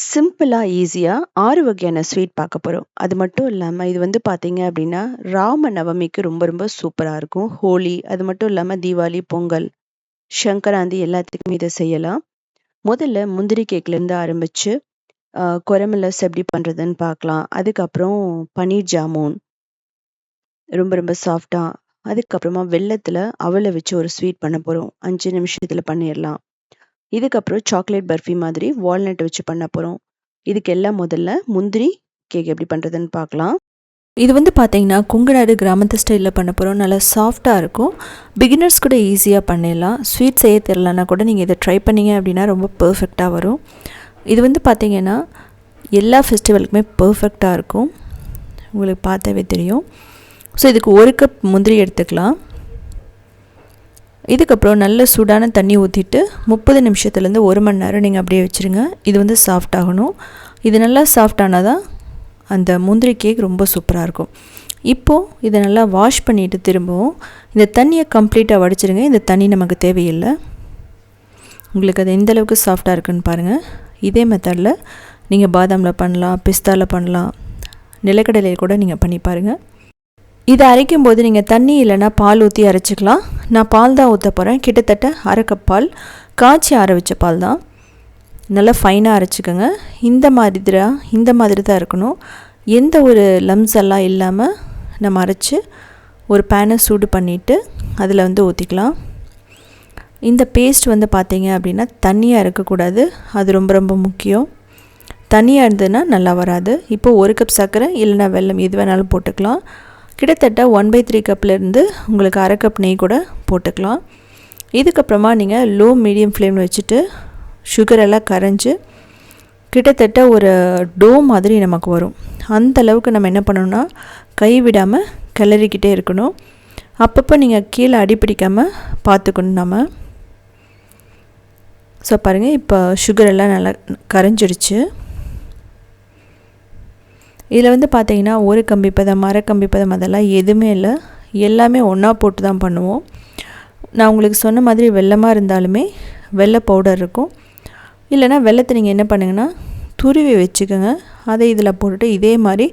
சிம்பிளா, ஈஸியா 6 வகையான ஸ்வீட் பார்க்க போறோம். அது மட்டும் இல்லாம, இது வந்து பார்த்தீங்க அப்டின்னா, ராம நவமிக்கு ரொம்ப ரொம்ப சூப்பரா இருக்கும். ஹோலி, அது மட்டும் இல்லாம தீபாவளி, பொங்கல், சங்கராந்தி எல்லாத்துக்குமே இத செய்யலாம். முதல்ல முந்திரி கேக்லேருந்து ஆரம்பிச்சு, கொரமெல்லஸ் எப்படி பண்றதுன்னு பார்க்கலாம். அதுக்கப்புறம் பன்னீர் ஜாமுன், ரொம்ப ரொம்ப சாஃப்ட்டா. அதுக்கப்புறமா வெல்லத்துல அவல வச்சு ஒரு ஸ்வீட் பண்ண போறோம். 5 நிமிஷத்துல பண்ணிறலாம். இதுக்கப்புறம் சாக்லேட் பர்ஃபி மாதிரி வால்நட் வச்சு பண்ண போறோம். இதுக்கெல்லாம் முதல்ல முந்திரி கேக் எப்படி பண்றதுன்னு பார்க்கலாம். இது வந்து பார்த்தீங்கன்னா கொங்குநாடு கிராமத்து ஸ்டைலில் பண்ண போகிறோம். நல்லா சாஃப்டாக இருக்கும். பிகினர்ஸ் கூட ஈஸியாக பண்ணிடலாம். ஸ்வீட் செய்ய தெரிலனா கூட நீங்கள் இதை ட்ரை பண்ணிங்க அப்படின்னா ரொம்ப பர்ஃபெக்டாக வரும். இது வந்து பார்த்தீங்கன்னா எல்லா ஃபெஸ்டிவலுக்குமே பர்ஃபெக்டாக இருக்கும். உங்களுக்கு பார்த்தாவே தெரியும். ஸோ இதுக்கு 1 கப் முந்திரி எடுத்துக்கலாம். இதுக்கப்புறம் நல்ல சூடான தண்ணி ஊற்றிட்டு 30 நிமிஷத்துலேருந்து 1 மணி நேரம் நீங்கள் அப்படியே வச்சுருங்க. இது வந்து சாஃப்ட் ஆகணும். இது நல்லா சாஃப்ட் ஆனால் தான் அந்த முந்திரி கேக் ரொம்ப சூப்பராக இருக்கும். இப்போது இதை நல்லா வாஷ் பண்ணிவிட்டு திரும்பவும் இந்த தண்ணியை கம்ப்ளீட்டாக வடிச்சிருங்க. இந்த தண்ணி நமக்கு தேவையில்லை. உங்களுக்கு அது எந்த அளவுக்கு சாஃப்டாக இருக்குன்னு பாருங்கள். இதே மெத்தடில் நீங்கள் பாதாமில் பண்ணலாம், பிஸ்தாவில் பண்ணலாம், நிலக்கடலையில் கூட நீங்கள் பண்ணி பாருங்கள். இதை அரைக்கும் போது நீங்கள் தண்ணி இல்லைன்னா பால் ஊற்றி அரைச்சிக்கலாம். நான் பால் தான் ஊற்ற போகிறேன். கிட்டத்தட்ட 1/2 கப் பால், காய்ச்சி ஆற வச்ச பால் தான். நல்லா ஃபைனாக அரைச்சிக்கோங்க. இந்த மாதிரி தான் இருக்கணும். எந்த ஒரு லம்ஸ் எல்லாம் இல்லாமல் நம்ம அரைச்சி ஒரு பேனை சூடு பண்ணிவிட்டு அதில் வந்து ஊற்றிக்கலாம். இந்த பேஸ்ட் வந்து பார்த்தீங்க அப்படின்னா தண்ணியாக இருக்கக்கூடாது. அது ரொம்ப ரொம்ப முக்கியம். தண்ணியாக இருந்ததுன்னா நல்லா வராது. இப்போது 1 கப் சர்க்கரை இல்லைன்னா வெல்லம் எது வேணாலும் போட்டுக்கலாம். கிட்டத்தட்ட 1/3 கப்லேருந்து உங்களுக்கு 1/2 கப் நெய் கூட போட்டுக்கலாம். இதுக்கப்புறமா நீங்கள் லோ மீடியம் ஃப்ளேமில் வச்சுட்டு சுகர் எல்லாம் கரைஞ்சி கிட்டத்தட்ட ஒரு டோ மாதிரி நமக்கு வரும். அந்த அளவுக்கு நம்ம என்ன பண்ணணும்னா கை விடாமல் கிளறிக்கிட்டே இருக்கணும். அப்பப்போ நீங்கள் கீழே அடிப்பிடிக்காமல் பார்த்துக்கணும் நம்ம. ஸோ பாருங்கள், இப்போ சுகர் எல்லாம் நல்லா கரைஞ்சிடுச்சு. இதில் வந்து பார்த்தீங்கன்னா ஒரு கம்பி பதம், அரை கம்பி பதம் அதெல்லாம் எதுவுமே இல்லை. எல்லாமே ஒன்றா போட்டு தான் பண்ணுவோம். நான் உங்களுக்கு சொன்ன மாதிரி வெல்லமாக இருந்தாலுமே வெல்ல பவுடர் இருக்கும். இல்லைனா வெல்லத்தை நீங்கள் என்ன பண்ணுங்கன்னா துருவி வச்சுக்கோங்க. அதை இதில் போட்டுட்டு இதே மாதிரி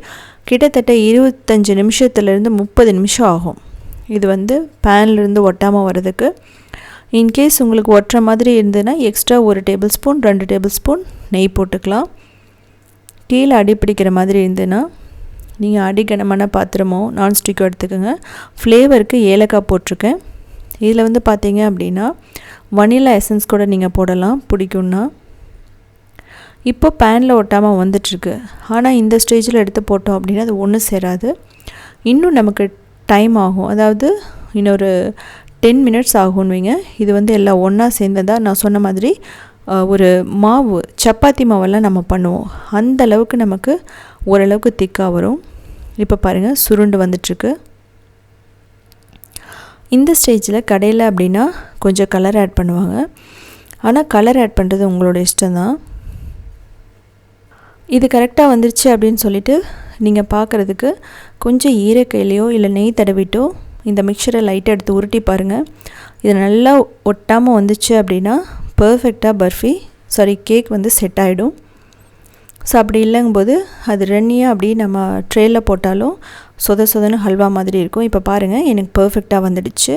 கிட்டத்தட்ட 25 நிமிஷத்துலேருந்து 30 நிமிஷம் ஆகும். இது வந்து பேன்லேருந்து ஒட்டாமல் வர்றதுக்கு. இன்கேஸ் உங்களுக்கு ஒட்டுற மாதிரி இருந்ததுன்னா extra 1 table spoon 2 table spoon நெய் போட்டுக்கலாம். கீழே அடிப்பிடிக்கிற மாதிரி இருந்ததுன்னா நீங்கள் அடிக்கனமான பாத்திரமோ நான்ஸ்டிக்கோ எடுத்துக்கோங்க. ஃப்ளேவருக்கு ஏலக்காய் போட்டிருக்கேன். இதில் வந்து பார்த்தீங்க அப்படின்னா வனிலா எசன்ஸ் கூட நீங்கள் போடலாம் பிடிக்கும்னா. இப்போ பேனில் ஒட்டாமல் வந்துட்டுருக்கு. ஆனால் இந்த ஸ்டேஜில் எடுத்து போட்டோம் அப்படின்னா அது ஒன்றும் சேராது. இன்னும் நமக்கு டைம் ஆகும். அதாவது இன்னொரு 10 மினிட்ஸ் ஆகும்னு வைங்க. இது வந்து எல்லாம் ஒன்றா சேர்ந்ததாக நான் சொன்ன மாதிரி ஒரு மாவு, சப்பாத்தி மாவெல்லாம் நம்ம பண்ணுவோம். அந்த அளவுக்கு நமக்கு ஓரளவுக்கு திக்காக வரும். இப்போ பாருங்கள், சுருண்டு வந்துட்டுருக்கு. இந்த ஸ்டேஜில் கடையில் அப்படின்னா கொஞ்சம் கலர் ஆட் பண்ணுவாங்க. ஆனால் கலர் ஆட் பண்ணுறது உங்களோட இஷ்டம்தான். இது கரெக்டாக வந்துருச்சு அப்படின்னு சொல்லிவிட்டு நீங்கள் பார்க்குறதுக்கு கொஞ்சம் ஈரக்கையிலையோ இல்லை நெய் தடவிட்டோ இந்த மிக்சரை லைட்டாக எடுத்து உருட்டி பாருங்கள். இது நல்லா ஒட்டாமல் வந்துச்சு அப்படின்னா பர்ஃபெக்டாக கேக் வந்து செட் ஆகிடும். ஸோ அப்படி இல்லைங்கும்போது அது ரன்னியாக அப்படியே நம்ம ட்ரேயில் போட்டாலும் சொதன்னு ஹல்வா மாதிரி இருக்கும். இப்போ பாருங்கள், எனக்கு பர்ஃபெக்டாக வந்துடுச்சு.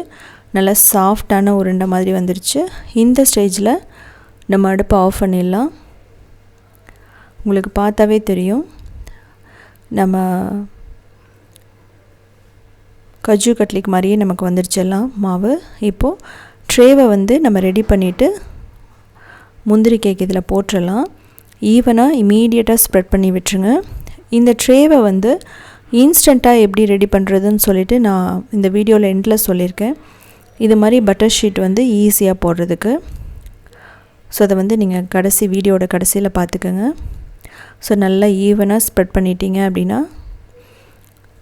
நல்லா சாஃப்டான உருண்டை மாதிரி வந்துடுச்சு. இந்த ஸ்டேஜில் நம்ம அடுப்பை ஆஃப் பண்ணிடலாம். உங்களுக்கு பார்த்தாவே தெரியும், நம்ம கஜு கட்லிக்கு மாதிரியே நமக்கு வந்துடுச்செல்லாம் மாவு. இப்போது ட்ரேவை வந்து நம்ம ரெடி பண்ணிவிட்டு முந்திரி கேக் இதில் போட்டுடலாம். ஈவனாக இமீடியட்டாக ஸ்ப்ரெட் பண்ணி விட்டுருங்க. இந்த ட்ரேவை வந்து இன்ஸ்டண்ட்டாக எப்படி ரெடி பண்ணுறதுன்னு சொல்லிவிட்டு நான் இந்த வீடியோவில் எண்டில் சொல்லியிருக்கேன். இது மாதிரி பட்டர் ஷீட் வந்து ஈஸியாக போடுறதுக்கு. ஸோ அதை வந்து நீங்கள் வீடியோட கடைசியில் பார்த்துக்கோங்க. ஸோ நல்லா ஈவனாக ஸ்ப்ரெட் பண்ணிட்டீங்க அப்படின்னா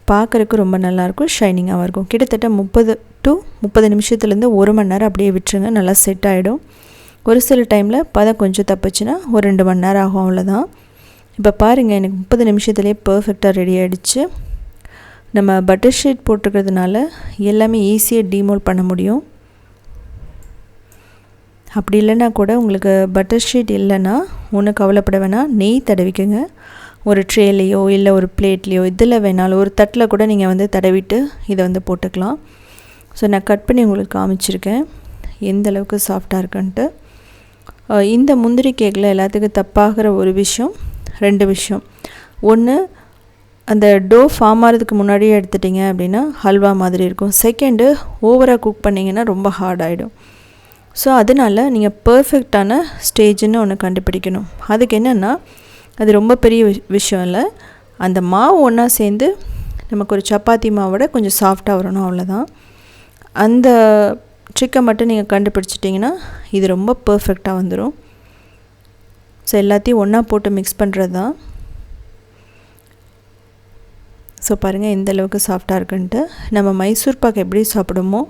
பார்க்குறதுக்கு ரொம்ப நல்லாயிருக்கும், ஷைனிங்காகவும் இருக்கும். கிட்டத்தட்ட 30 நிமிஷத்துலேருந்து 1 மணி நேரம் அப்படியே விட்டுருங்க. நல்லா செட் ஆகிடும். ஒரு சில டைமில் பதம் கொஞ்சம் தப்புச்சுன்னா ஒரு 2 மணி நேரம் ஆகும், அவ்வளோதான். இப்போ பாருங்கள், எனக்கு 30 நிமிஷத்துலேயே பர்ஃபெக்டாக ரெடி ஆகிடுச்சு. நம்ம பட்டர் ஷீட் போட்டுக்கிறதுனால எல்லாமே ஈஸியாக டீமோல்ட் பண்ண முடியும். அப்படி இல்லைன்னா கூட உங்களுக்கு பட்டர் ஷீட் இல்லைன்னா ஒன்றும் கவலைப்பட வேணாம், நெய் தடவிக்கங்க. ஒரு ட்ரேலையோ இல்லை ஒரு பிளேட்லேயோ இதில் வேணாலும் ஒரு தட்டில் கூட நீங்கள் வந்து தடவிட்டு இதை வந்து போட்டுக்கலாம். ஸோ நான் கட் பண்ணி உங்களுக்கு காமிச்சிருக்கேன் எந்த அளவுக்கு சாஃப்டாக இருக்குன்ட்டு. இந்த முந்திரி கேக்கில் எல்லாத்துக்கும் தப்பாகிற ஒரு விஷயம், 2 விஷயம். ஒன்று, அந்த டோ ஃபார்ம் ஆகிறதுக்கு முன்னாடியே எடுத்துட்டிங்க அப்படின்னா ஹல்வா மாதிரி இருக்கும். செகண்டு, ஓவராக குக் பண்ணிங்கன்னா ரொம்ப ஹார்ட் ஆகிடும். ஸோ அதனால் நீங்கள் பர்ஃபெக்டான ஸ்டேஜ்னு ஒன்று கண்டுபிடிக்கணும். அதுக்கு என்னென்னா, அது ரொம்ப பெரிய விஷயம் இல்லை. அந்த மாவு ஒன்றா சேர்ந்து நமக்கு ஒரு சப்பாத்தி மாவோட கொஞ்சம் சாஃப்டாக வரணும், அவ்வளோதான். அந்த ட்ரிக்கை மட்டும் நீங்கள் கண்டுபிடிச்சிட்டிங்கன்னா இது ரொம்ப பர்ஃபெக்டாக வந்துடும். ஸோ எல்லாத்தையும் ஒன்றா போட்டு மிக்ஸ் பண்ணுறது தான். ஸோ பாருங்கள் எந்த அளவுக்கு சாஃப்டாக இருக்குன்ட்டு. நம்ம மைசூர் பாக் எப்படி சாப்பிடுமோ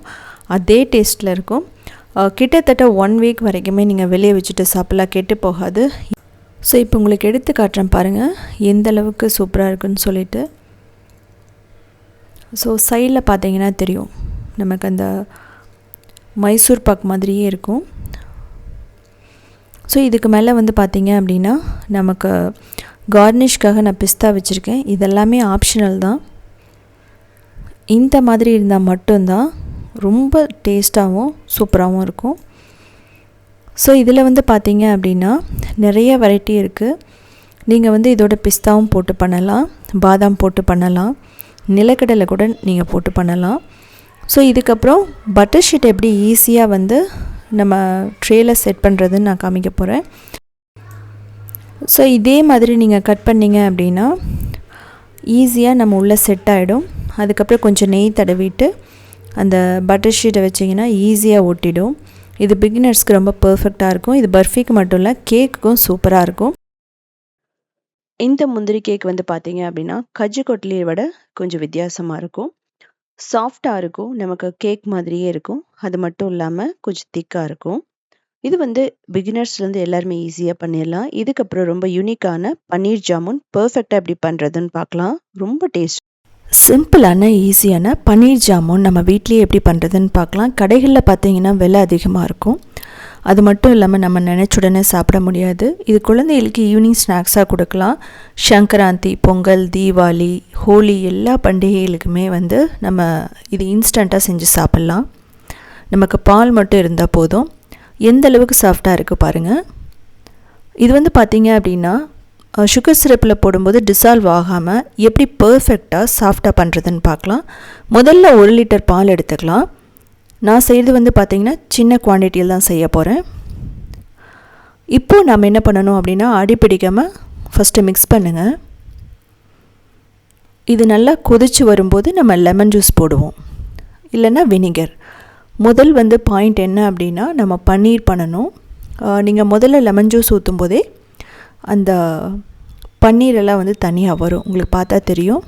அதே டேஸ்ட்டில் இருக்கும். கிட்டத்தட்ட 1 வீக் வரைக்குமே நீங்கள் வெளியே வச்சுட்டு சாப்பிட்லாம், கெட்டு போகாது. ஸோ இப்போ உங்களுக்கு எடுத்து காட்டுறேன் பாருங்கள் எந்த அளவுக்கு சூப்பராக இருக்குன்னு சொல்லிட்டு. ஸோ சைடில் பார்த்தீங்கன்னா தெரியும் நமக்கு அந்த மைசூர் பாக் மாதிரியே இருக்கும். ஸோ இதுக்கு மேலே வந்து பார்த்திங்க அப்படின்னா நமக்கு கார்னிஷ்காக நான் பிஸ்தா வச்சுருக்கேன். இதெல்லாமே ஆப்ஷனல் தான். இந்த மாதிரி இருந்தால் மட்டும்தான் ரொம்ப டேஸ்ட்டாகவும் சூப்பராகவும் இருக்கும். ஸோ இதில் வந்து பார்த்திங்க அப்படின்னா நிறைய வெரைட்டி இருக்குது. நீங்கள் வந்து இதோட பிஸ்தாவும் போட்டு பண்ணலாம், பாதாம் போட்டு பண்ணலாம், நிலக்கடலை கூட நீங்கள் போட்டு பண்ணலாம். ஸோ இதுக்கப்புறம் பட்டர் ஷீட் எப்படி ஈஸியாக வந்து நம்ம ட்ரேயில் செட் பண்ணுறதுன்னு நான் காமிக்க போகிறேன். ஸோ இதே மாதிரி நீங்கள் கட் பண்ணிங்க அப்படின்னா ஈஸியாக நம்ம உள்ளே செட் ஆகிடும். அதுக்கப்புறம் கொஞ்சம் நெய் தடவிட்டு அந்த பட்டர் ஷீட்டை வச்சிங்கன்னா ஈஸியாக ஒட்டிடும். இது பிகினர்ஸ்க்கு ரொம்ப பர்ஃபெக்டாக இருக்கும். இது பர்ஃபிக்கு மட்டும் இல்லை, கேக்குக்கும் சூப்பராக இருக்கும். இந்த முந்திரி கேக் வந்து பார்த்தீங்க அப்படின்னா கஜ்ஜு கொட்லியை விட கொஞ்சம் வித்தியாசமாக இருக்கும். சாஃப்டாக இருக்கும், நமக்கு கேக் மாதிரியே இருக்கும். அது மட்டும் இல்லாமல் கொஞ்சம் திக்காக இருக்கும். இது வந்து பிகினர்ஸ்லேருந்து எல்லாருமே ஈஸியாக பண்ணிடலாம். இதுக்கப்புறம் ரொம்ப யூனிக்கான பன்னீர் ஜாமுன் பர்ஃபெக்டாக எப்படி பண்ணுறதுன்னு பார்க்கலாம். ரொம்ப டேஸ்ட். சிம்பிளான ஈஸியான பன்னீர் ஜாமுன் நம்ம வீட்லேயே எப்படி பண்ணுறதுன்னு பார்க்கலாம். கடைகளில் பார்த்தீங்கன்னா விலை அதிகமாக இருக்கும். அது மட்டும் இல்லாமல் நம்ம நினச்ச உடனே சாப்பிட முடியாது. இது குழந்தைகளுக்கு ஈவினிங் ஸ்நாக்ஸாக கொடுக்கலாம். சங்கராந்தி, பொங்கல், தீபாவளி, ஹோலி எல்லா பண்டிகைகளுக்குமே வந்து நம்ம இது இன்ஸ்டண்ட்டாக செஞ்சு சாப்பிட்லாம். நமக்கு பால் மட்டும் இருந்தால் போதும். எந்த அளவுக்கு சாஃப்டாக இருக்குது பாருங்கள். இது வந்து பார்த்திங்க அப்படின்னா சுகர் சிரப்பில் போடும்போது டிசால்வ் ஆகாமல் எப்படி பர்ஃபெக்டாக சாஃப்டாக பண்ணுறதுன்னு பார்க்கலாம். முதல்ல 1 லிட்டர் பால் எடுத்துக்கலாம். நான் செய்கிறது வந்து பார்த்திங்கன்னா சின்ன குவான்டிட்டியில் தான் செய்ய போகிறேன். இப்போது நம்ம என்ன பண்ணணும் அப்படின்னா அடிப்பிடிக்காமல் ஃபஸ்ட்டு மிக்ஸ் பண்ணுங்கள். இது நல்லா கொதித்து வரும்போது நம்ம லெமன் ஜூஸ் போடுவோம், இல்லைன்னா வினிகர். முதல் வந்து பாயிண்ட் என்ன அப்படின்னா நம்ம பன்னீர் பண்ணணும். நீங்கள் முதல்ல லெமன் ஜூஸ் ஊற்றும் போதே அந்த பன்னீரெல்லாம் வந்து தனியாக வரும், உங்களுக்கு பார்த்தா தெரியும்.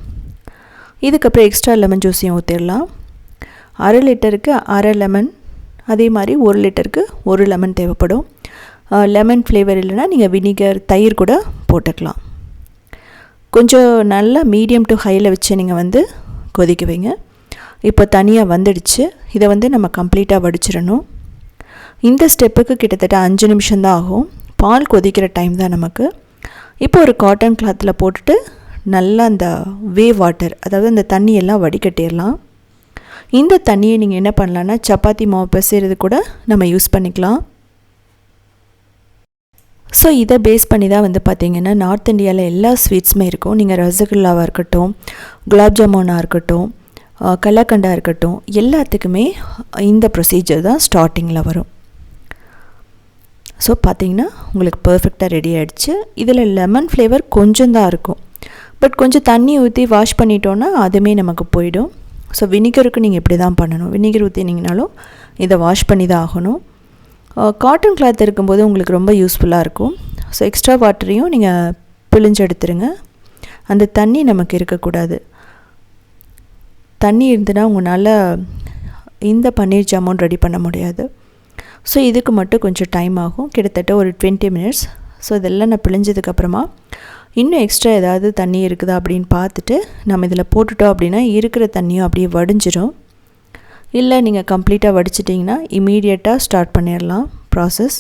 இதுக்கப்புறம் எக்ஸ்ட்ரா லெமன் ஜூஸையும் ஊற்றிடலாம். 1/2 லிட்டருக்கு 1/2 லெமன், அதே மாதிரி 1 லிட்டருக்கு 1 லெமன் தேவைப்படும். லெமன் ஃப்ளேவர் இல்லைன்னா நீங்கள் வினிகர், தயிர் கூட போட்டுக்கலாம். கொஞ்சம் நல்லா மீடியம் டு ஹையில் வச்சு நீங்கள் வந்து கொதிக்க வைங்க. இப்போ தனியாக வந்துடுச்சு. இதை வந்து நம்ம கம்ப்ளீட்டாக வடிச்சிடணும். இந்த ஸ்டெப்புக்கு கிட்டத்தட்ட 5 நிமிஷம் தான் ஆகும். பால் கொதிக்கிற டைம் தான் நமக்கு. இப்போ ஒரு காட்டன் கிளாத்தில் போட்டுட்டு நல்லா அந்த வேவ் வாட்டர், அதாவது அந்த தண்ணியெல்லாம் வடிகட்டிடலாம். இந்த தண்ணியை நீங்கள் என்ன பண்ணலான்னா சப்பாத்தி மாவு பிசைறது கூட நம்ம யூஸ் பண்ணிக்கலாம். ஸோ இதை பேஸ் பண்ணி தான் வந்து பார்த்திங்கன்னா நார்த் இந்தியாவில் எல்லா ஸ்வீட்ஸுமே இருக்கும். நீங்கள் ரசகுல்லாவாக இருக்கட்டும், குலாப் ஜாமுனாக இருக்கட்டும், கலாக்கண்டாக இருக்கட்டும், எல்லாத்துக்குமே இந்த ப்ரொசீஜர் தான் ஸ்டார்டிங்கில் வரும். ஸோ பார்த்திங்கன்னா உங்களுக்கு பர்ஃபெக்டாக ரெடி ஆகிடுச்சு. இதில் லெமன் ஃப்ளேவர் கொஞ்சம் தான் இருக்கும், பட் கொஞ்சம் தண்ணி ஊற்றி வாஷ் பண்ணிட்டோன்னா அதுவுமே நமக்கு போயிடும். ஸோ வினிகருக்கு நீங்கள் இப்படி தான் பண்ணணும். வினிகர் ஊற்றினீங்கனாலும் இதை வாஷ் பண்ணி தான் ஆகணும். காட்டன் கிளாத் இருக்கும்போது உங்களுக்கு ரொம்ப யூஸ்ஃபுல்லாக இருக்கும். ஸோ எக்ஸ்ட்ரா வாட்டரையும் நீங்கள் பிழிஞ்சு எடுத்துருங்க. அந்த தண்ணி நமக்கு இருக்கக்கூடாது. தண்ணி இருந்துன்னா உங்களால் இந்த பன்னீர் ஜாமுன் ரெடி பண்ண முடியாது. ஸோ இதுக்கு மட்டும் கொஞ்சம் டைம் ஆகும், கிட்டத்தட்ட ஒரு 20 மினிட்ஸ். ஸோ இதெல்லாம் நான் பிழிஞ்சதுக்கப்புறமா இன்னும் எக்ஸ்ட்ரா ஏதாவது தண்ணி இருக்குதா அப்படின்னு பார்த்துட்டு நம்ம இதில் போட்டுட்டோம் அப்படின்னா இருக்கிற தண்ணியும் அப்படியே வடிஞ்சிடும். இல்லை நீங்கள் கம்ப்ளீட்டாக வடிச்சிட்டிங்கன்னா இமீடியட்டாக ஸ்டார்ட் பண்ணிடலாம் ப்ராசஸ்.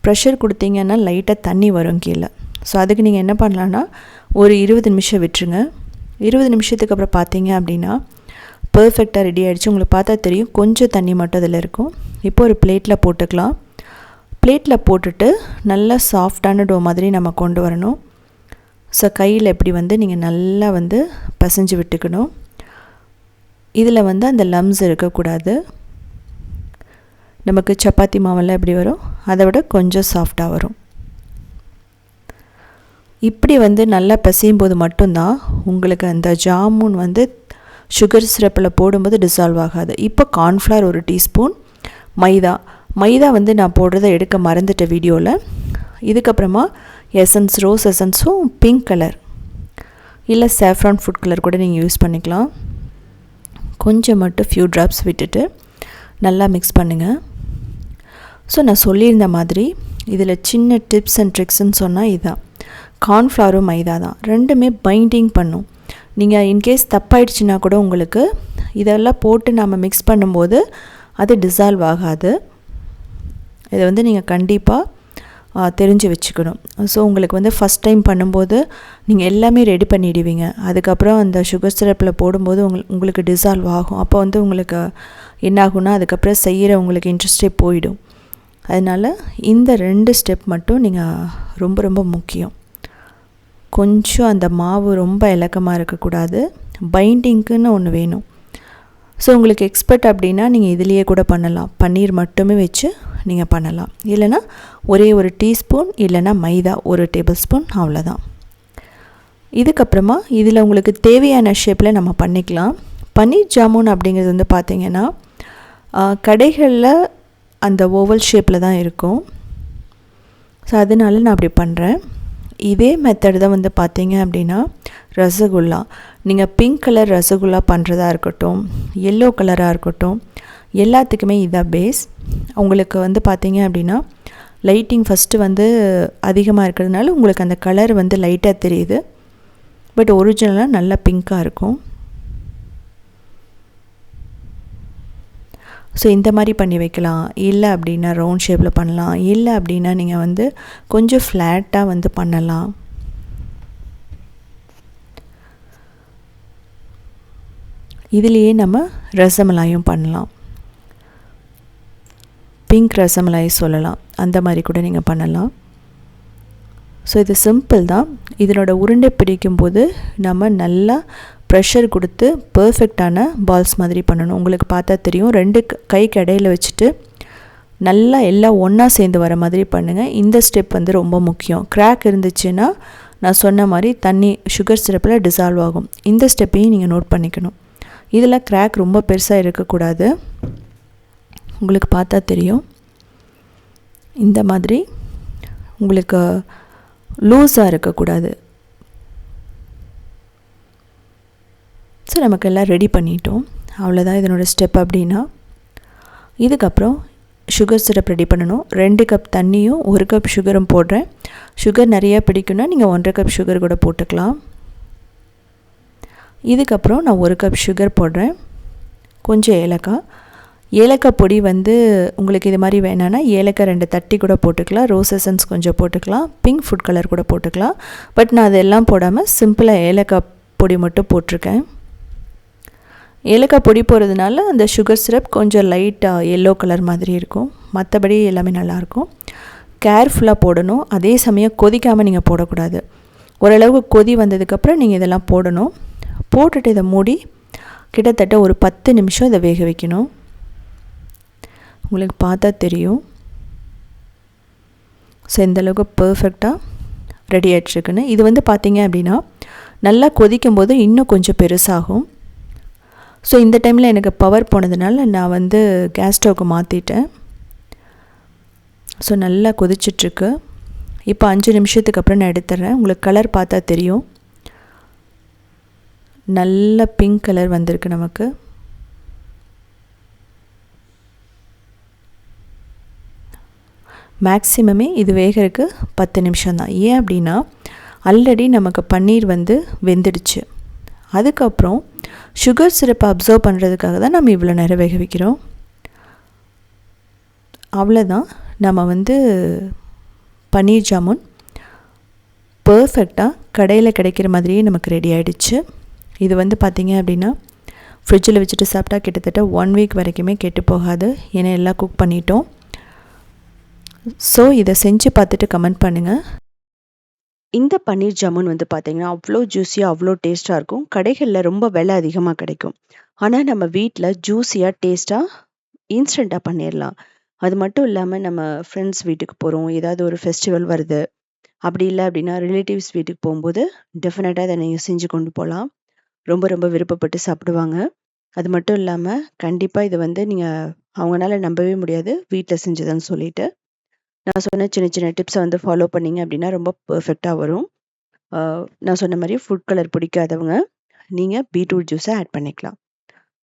ப்ரெஷர் கொடுத்தீங்கன்னா லைட்டாக தண்ணி வரும் கீழே. ஸோ அதுக்கு நீங்கள் என்ன பண்ணலான்னா ஒரு 20 நிமிஷம் விட்டுருங்க. 20 நிமிஷத்துக்கு அப்புறம் பார்த்தீங்க அப்படின்னா பர்ஃபெக்டாக ரெடி ஆகிடுச்சு. உங்களுக்கு பார்த்தா தெரியும் கொஞ்சம் தண்ணி மட்டும் அதில் இருக்கும். இப்போ ஒரு பிளேட்டில் போட்டுக்கலாம். பிளேட்டில் போட்டுட்டு நல்லா சாஃப்டான டோ மாதிரி நம்ம கொண்டு வரணும். ஸோ கையில் எப்படி நீங்கள் நல்லா பசைஞ்சு விட்டுக்கணும். இதில் அந்த லம்ஸ் இருக்கக்கூடாது. நமக்கு சப்பாத்தி மாவெல்லாம் எப்படி வரும் அதை விட கொஞ்சம் சாஃப்டாக வரும். இப்படி நல்லா பிசையும் போது மட்டும்தான் உங்களுக்கு அந்த ஜாமுன் சுகர் சிரப்பில் போடும்போது டிசால்வ் ஆகாது. இப்போ கார்ன்ஃப்ளவர் 1 டீஸ்பூன், மைதா நான் போடுறதை எடுக்க மறந்துட்டேன் வீடியோவில். இதுக்கப்புறமா ரோஸ் எசன்ஸும் பிங்க் கலர் இல்லை சாஃப்ரான் ஃபுட் கலர் கூட நீங்கள் யூஸ் பண்ணிக்கலாம். கொஞ்சம் மட்டும் ஃபியூ ட்ராப்ஸ் விட்டுட்டு நல்லா மிக்ஸ் பண்ணுங்கள். ஸோ நான் சொல்லியிருந்த மாதிரி இதில் சின்ன டிப்ஸ் அண்ட் ட்ரிக்ஸ்ன்னு சொன்னால் இதுதான். கார்ன்ஃப்ளவரும் மைதா தான், ரெண்டுமே பைண்டிங் பண்ணும். நீங்கள் இன்கேஸ் தப்பாயிடுச்சுன்னா கூட உங்களுக்கு இதெல்லாம் போட்டு நம்ம மிக்ஸ் பண்ணும்போது அது டிசால்வ் ஆகாது. இதை நீங்கள் கண்டிப்பாக தெரிஞ்சு வச்சுக்கணும். ஸோ உங்களுக்கு ஃபஸ்ட் டைம் பண்ணும்போது நீங்கள் எல்லாமே ரெடி பண்ணிடுவீங்க. அதுக்கப்புறம் அந்த சுகர் சிரப்பில் போடும்போது உங்களுக்கு டிசால்வ் ஆகும். அப்போ உங்களுக்கு என்ன ஆகும்னா அதுக்கப்புறம் செய்கிற உங்களுக்கு இன்ட்ரெஸ்டே போயிடும். அதனால் இந்த 2 ஸ்டெப் மட்டும் நீங்கள் ரொம்ப ரொம்ப முக்கியம். கொஞ்சம் அந்த மாவு ரொம்ப இலக்கமாக இருக்கக்கூடாது. பைண்டிங்க்குன்னு ஒன்று வேணும். ஸோ உங்களுக்கு எக்ஸ்பர்ட் அப்படின்னா நீங்கள் இதிலேயே கூட பண்ணலாம். பன்னீர் மட்டுமே வச்சு நீங்கள் பண்ணலாம். இல்லைனா ஒரே 1 டீஸ்பூன் இல்லைனா மைதா 1 டேபிள் ஸ்பூன், அவ்வளோதான். இதுக்கப்புறமா இதில் உங்களுக்கு தேவையான ஷேப்பில் நம்ம பண்ணிக்கலாம். பன்னீர் ஜாமுன் அப்படிங்கிறது பார்த்திங்கன்னா கடைகளில் அந்த ஓவல் ஷேப்பில் தான் இருக்கும். ஸோ அதனால நான் அப்படி பண்ணுறேன். இதே மெத்தட் தான் பார்த்தீங்க அப்படின்னா ரசகுல்லா, நீங்கள் பிங்க் கலர் ரசகுல்லா பண்ணுறதா இருக்கட்டும், எல்லோ கலராக இருக்கட்டும், எல்லாத்துக்குமே இதான் பேஸ். உங்களுக்கு பார்த்தீங்க அப்படின்னா லைட்டிங் ஃபஸ்ட்டு அதிகமாக இருக்கிறதுனால உங்களுக்கு அந்த கலர் லைட்டாக தெரியுது. பட் ஒரிஜினலாக நல்லா பிங்க்காக இருக்கும். ஸோ இந்த மாதிரி பண்ணி வைக்கலாம். இல்லை அப்படின்னா ரவுண்ட் ஷேப்பில் பண்ணலாம். இல்லை அப்படின்னா நீங்கள் கொஞ்சம் ஃப்ளாட்டாக பண்ணலாம். இதுலேயே நம்ம ரசமலாயும் பண்ணலாம். பிங்க் ரசமலாய் சொல்லலாம். அந்த மாதிரி கூட நீங்கள் பண்ணலாம். ஸோ இது சிம்பிள் தான். இதனோட உருண்டை பிடிக்கும்போது நம்ம நல்லா ப்ரெஷர் கொடுத்து பர்ஃபெக்டான பால்ஸ் மாதிரி பண்ணணும். உங்களுக்கு பார்த்தா தெரியும். 2 கைக்கு இடையில் வச்சுட்டு நல்லா எல்லாம் ஒன்றா சேர்ந்து வர மாதிரி பண்ணுங்கள். இந்த ஸ்டெப் ரொம்ப முக்கியம். கிராக் இருந்துச்சுன்னா நான் சொன்ன மாதிரி தண்ணி சுகர் சிரப்பில் டிசால்வ் ஆகும். இந்த ஸ்டெப்பையும் நீங்கள் நோட் பண்ணிக்கணும். இதில் கிராக் ரொம்ப பெருசாக இருக்கக்கூடாது. உங்களுக்கு பார்த்தா தெரியும். இந்த மாதிரி உங்களுக்கு லூஸாக இருக்கக்கூடாது. ஸோ நமக்கு எல்லாம் ரெடி பண்ணிட்டோம். அவ்வளோதான் இதனோட ஸ்டெப். அப்படின்னா இதுக்கப்புறம் சுகர் சிரப் ரெடி பண்ணணும். 2 கப் தண்ணியும் 1 கப் சுகரும் போடுறேன். சுகர் நிறையா பிடிக்குன்னா நீங்கள் 1.5 கப் சுகர் கூட போட்டுக்கலாம். இதுக்கப்புறம் நான் 1 கப் சுகர் போடுறேன். கொஞ்சம் ஏலக்காய் பொடி உங்களுக்கு இது மாதிரி வேணான்னா ஏலக்காய் 2 தட்டி கூட போட்டுக்கலாம். ரோஸ் எசன்ஸ் கொஞ்சம் போட்டுக்கலாம். பிங்க் ஃபுட் கலர் கூட போட்டுக்கலாம். பட் நான் அதெல்லாம் போடாமல் சிம்பிளாக ஏலக்காய் பொடி மட்டும் போட்டிருக்கேன். ஏலக்காய் பொடி போடுறதுனால அந்த சுகர் சிரப் கொஞ்சம் லைட்டாக எல்லோ கலர் மாதிரி இருக்கும். மற்றபடி எல்லாமே நல்லாயிருக்கும். கேர்ஃபுல்லாக போடணும். அதே சமயம் கொதிக்காமல் நீங்கள் போடக்கூடாது. ஓரளவுக்கு கொதி வந்ததுக்கப்புறம் நீங்கள் இதெல்லாம் போடணும். போட்டுட்டு இதை மூடி கிட்டத்தட்ட ஒரு 10 நிமிஷம் இதை வேக வைக்கணும். உங்களுக்கு பார்த்தா தெரியும். ஸோ இந்தளவுக்கு பர்ஃபெக்டாக ரெடி ஆகிட்ருக்குன்னு. இது பார்த்தீங்க அப்படின்னா நல்லா கொதிக்கும்போது இன்னும் கொஞ்சம் பெருசாகும். ஸோ இந்த டைமில் எனக்கு பவர் போனதுனால நான் கேஸ் ஸ்டவ்க்கு மாற்றிட்டேன். ஸோ நல்லா கொதிச்சிட்ருக்கு. இப்போ 5 நிமிஷத்துக்கு அப்புறம் நான் எடுத்துட்றேன். உங்களுக்கு கலர் பார்த்தா தெரியும். நல்ல பிங்க் கலர் வந்திருக்கு நமக்கு. மேக்ஸிமமே இது வேகிறதுக்கு 10 நிமிஷம் தான். ஏன் அப்படின்னா ஆல்ரெடி நமக்கு பன்னீர் வெந்துடுச்சு. அதுக்கப்புறம் சுகர் சிரப்பை அப்சர்வ் பண்ணுறதுக்காக தான் நம்ம இவ்வளோ நேரம் வேக வைக்கிறோம். அவ்வளோதான், நம்ம வந்து பன்னீர் ஜாமுன் பர்ஃபெக்டாக கடையில் கிடைக்கிற மாதிரியே நமக்கு ரெடி ஆகிடுச்சு. இது வந்து பார்த்திங்க அப்படின்னா ஃப்ரிட்ஜில் வச்சுட்டு சாப்பிட்டா கிட்டத்தட்ட 1 வீக் வரைக்குமே கெட்டு போகாது. ஏன்னா எல்லாம் குக் பண்ணிட்டோம். ஸோ இதை செஞ்சு பார்த்துட்டு கமெண்ட் பண்ணுங்கள். இந்த பன்னீர் ஜாமுன் வந்து பார்த்தீங்கன்னா அவ்வளோ ஜூஸியாக அவ்வளோ டேஸ்ட்டாக இருக்கும். கடைகளில் ரொம்ப விலை அதிகமாக கிடைக்கும். ஆனால் நம்ம வீட்டில் ஜூஸியாக டேஸ்ட்டாக இன்ஸ்டண்ட்டாக பண்ணிடலாம். அது மட்டும் இல்லாமல் நம்ம ஃப்ரெண்ட்ஸ் வீட்டுக்கு போகிறோம், ஏதாவது ஒரு ஃபெஸ்டிவல் வருது, அப்படி இல்லை அப்படின்னா ரிலேட்டிவ்ஸ் வீட்டுக்கு போகும்போது டெஃபினட்டாக இதை நீங்கள் செஞ்சு கொண்டு போகலாம். ரொம்ப ரொம்ப விருப்பப்பட்டு சாப்பிடுவாங்க. அது மட்டும் இல்லாமல் கண்டிப்பாக இதை வந்து நீங்கள் அவங்களால நம்பவே முடியாது வீட்டில் செஞ்சதுன்னு சொல்லிட்டு. நான் சொன்ன சின்ன சின்ன டிப்ஸை வந்து ஃபாலோ பண்ணிங்க அப்படின்னா ரொம்ப பர்ஃபெக்டாக வரும். நான் சொன்ன மாதிரி ஃபுட் கலர் பிடிக்காதவங்க நீங்கள் பீட்ரூட் ஜூஸை ஆட் பண்ணிக்கலாம்.